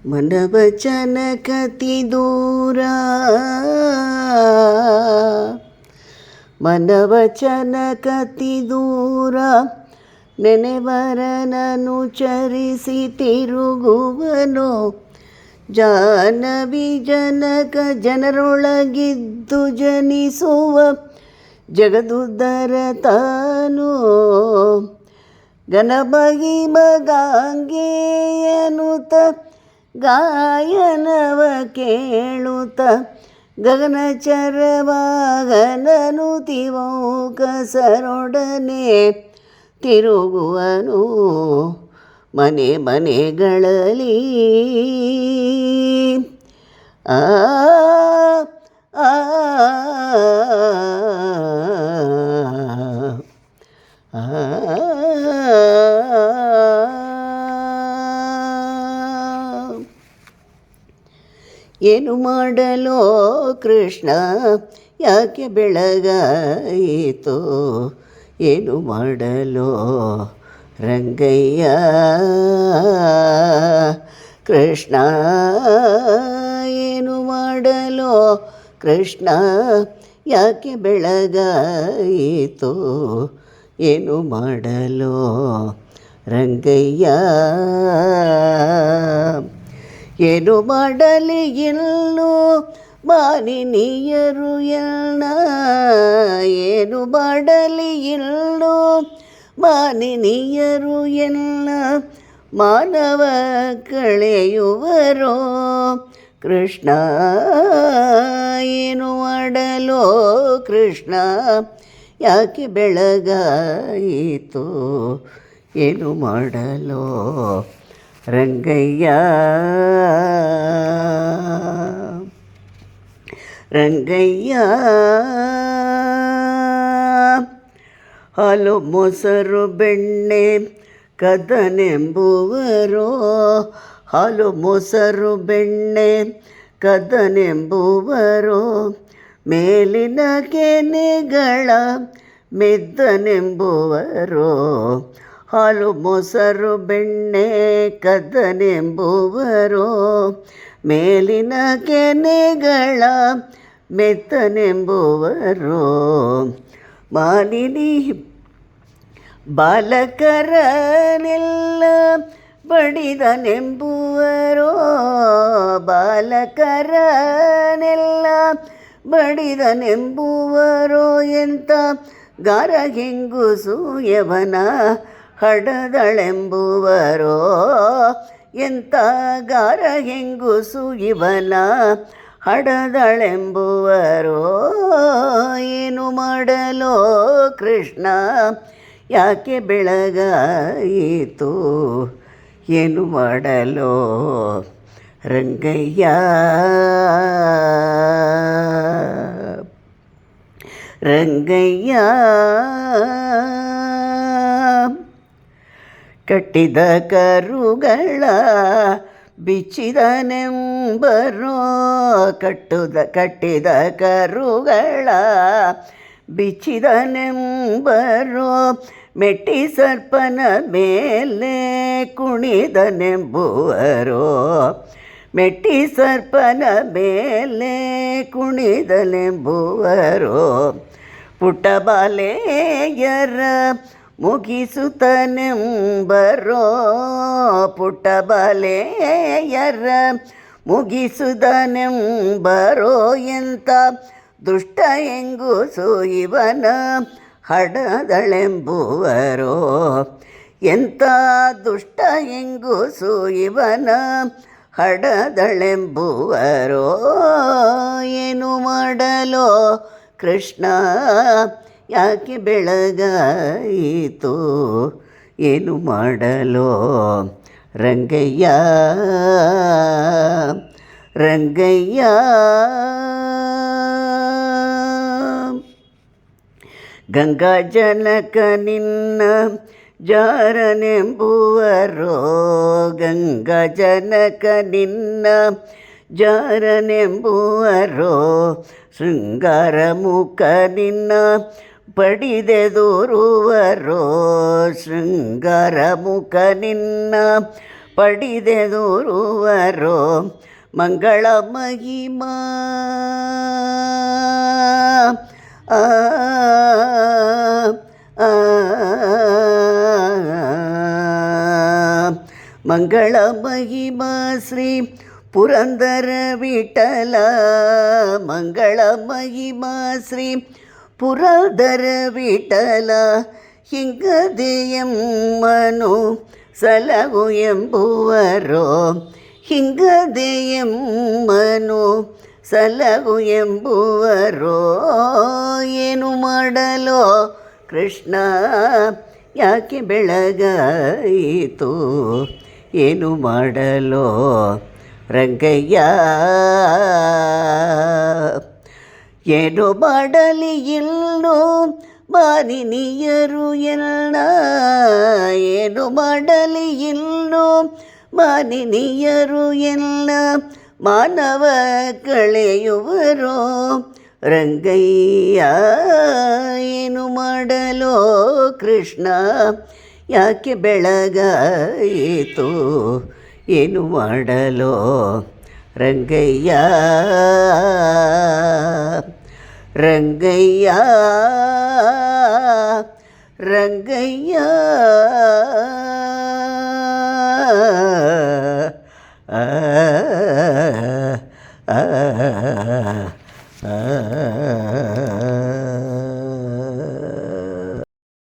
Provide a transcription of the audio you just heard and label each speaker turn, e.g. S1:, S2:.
S1: ಮನವಚನ ಕತಿ ದೂರ ಮನವಚನ ಕತಿ ದೂರ ನೆನೆವರನನು ಚರಿಸಿ ತಿರುಗುವನು ಜಾಹ್ನವಿ ಜನಕ ಜನರೊಳಗಿದ್ದು ಜನಿಸುವ ಜಗದುದ್ಧರ ತಾನು ಗಣಮಹಿಮ ಗಾಂಗೆಯನುತ ಗಾಯನವ ಕೇಳುತ್ತ ಗಗನಚರವಾಗನನು ತಿವೌಕಸರೊಡನೆ ತಿರುಗುವನು ಮನೆ ಮನೆಗಳಲ್ಲಿ ಆ ಆ ಏನು ಮಾಡಲೋ ಕೃಷ್ಣ ಯಾಕೆ ಬೆಳಗಾಯಿತು ಏನು ಮಾಡಲೋ ರಂಗಯ್ಯ ಕೃಷ್ಣ ಏನು ಮಾಡಲೋ ಕೃಷ್ಣ ಯಾಕೆ ಬೆಳಗಾಯಿತು ಏನು ಮಾಡಲೋ ರಂಗಯ್ಯ ಏನು ಮಾಡಲಿ ಇನ್ನು ಮಾನಿನಿಯರು ಎನ್ನ ಏನು ಮಾಡಲಿ ಇನ್ನು ಮಾನಿನಿಯರು ಎಲ್ಲ ಮಾನವ ಕಳೆಯುವರೋ ಕೃಷ್ಣ ಏನು ಮಾಡಲೋ ಕೃಷ್ಣ ಯಾಕೆ ಬೆಳಗಾಯಿತು ಏನು ಮಾಡಲೋ ರಂಗಯ್ಯ ರಂಗಯ್ಯ ಹಾಲು ಮೊಸರು ಬೆಣ್ಣೆ ಕದನೆಂಬುವರೋ ಹಾಲು ಮೊಸರು ಬೆಣ್ಣೆ ಕದನೆಂಬುವರೋ ಮೇಲಿನ ಕೆನೆಗಳ ಮೆದ್ದನೆಂಬುವರೋ ಹಾಲು ಮೊಸರು ಬೆಣ್ಣೆ ಕದನೆಂಬುವರೋ ಮೇಲಿನ ಕೆನೆಗಳ ಮೆತ್ತನೆಂಬುವರೋ ಮಾನಿನಿ ಬಾಲಕರನೆಲ್ಲ ಬಡಿದನೆಂಬುವರೋ ಬಾಲಕರನೆಲ್ಲ ಬಡಿದನೆಂಬುವರೋ ಎಂತ ಗಾರ ಹೆಂಗುಸು ಯವನ ಹಡದಳೆಂಬುವರೋ ಎಂತ ಗಾರ ಹೆಂಗುಸು ಇವನ ಹಡದಳೆಂಬುವರೋ ಏನು ಮಾಡಲೋ ಕೃಷ್ಣ ಯಾಕೆ ಬೆಳಗಾಯಿತು ಏನು ಮಾಡಲೋ ರಂಗಯ್ಯ ರಂಗಯ್ಯ ಕಟ್ಟಿದ ಕರುಗಳ ಬಿಚ್ಚಿದನೆಂಬರೋ ಕಟ್ಟಿದ ಕರುಗಳ ಬಿಚ್ಚಿದನೆಂಬರೋ ಮೆಟ್ಟಿ ಸರ್ಪನ ಮೇಲೆ ಕುಣಿದನೆಂಬುವರೋ ಮೆಟ್ಟಿ ಸರ್ಪನ ಮೇಲೆ ಕುಣಿದನೆಂಬುವರೋ ಪುಟ್ಟ ಬಾಲೆಯರ ಮುಗಿಸುತ್ತನೆಂಬರೋ ಪುಟ್ಟ ಬಾಲೆಯರ ಮುಗಿಸುದನೆಂಬರೋ ಎಂತ ದುಷ್ಟ ಹೆಂಗುಸು ಇವನ ಹಡದಳೆಂಬುವರೋ ಎಂತ ದುಷ್ಟ ಹೆಂಗುಸು ಇವನ ಹಡದಳೆಂಬುವರೋ ಏನು ಮಾಡಲೋ ಕೃಷ್ಣ ಯಾಕೆ ಬೆಳಗಾಯಿತು ಏನು ಮಾಡಲೋ ರಂಗಯ್ಯ ರಂಗಯ್ಯ ಗಂಗಾ ಜನಕ ನಿನ್ನ ಜಾರನೆಂಬುವರೋ ಗಂಗಾ ಜನಕ ನಿನ್ನ ಜಾರನೆಂಬುವರೋ ಶೃಂಗಾರ ಮುಖ ನಿನ್ನ ಪಡಿದೆದುರುವರೋ ಶೃಂಗಾರ ಮುಖ ನಿನ್ನ ಪಡಿದೆದುರುವರೋ ಮಂಗಳ ಮಹಿಮಾ ಆ ಆ ಮಂಗಳ ಮಹಿಮಾ ಶ್ರೀ ಪುರಂದರ ವಿಠಲ ಮಂಗಳ ಮಹಿಮಾ ಶ್ರೀ ಪುರಂದರ ವಿಠಲ ಹಿಂಗದೆಯಮ್ಮನು ಸಲಹು ಎಂಬುವರೋ ಹಿಂಗದೆಯಮ್ಮನು ಸಲಹು ಎಂಬುವರೋ ಏನು ಮಾಡಲೋ ಕೃಷ್ಣ ಯಾಕೆ ಬೆಳಗಾಯಿತು ಏನು ಮಾಡಲೋ ರಂಗಯ್ಯ ಏನು ಮಾಡಲಿ ಇಲ್ಲೋ ಮಾನಿನಿಯರು ಎಲ್ಲ ಏನು ಮಾಡಲಿ ಇಲ್ಲೋ ಮಾನಿನಿಯರು ಎಲ್ಲ ಮಾನವ ಕಳೆಯುವರು ರಂಗಯ್ಯ ಏನು ಮಾಡಲೋ ಕೃಷ್ಣ ಯಾಕೆ ಬೆಳಗಾಯಿತು ಏನು ಮಾಡಲೋ ರಂಗಯ್ಯ ರಂಗಯ್ಯ ರಂಗಯ್ಯ ಆ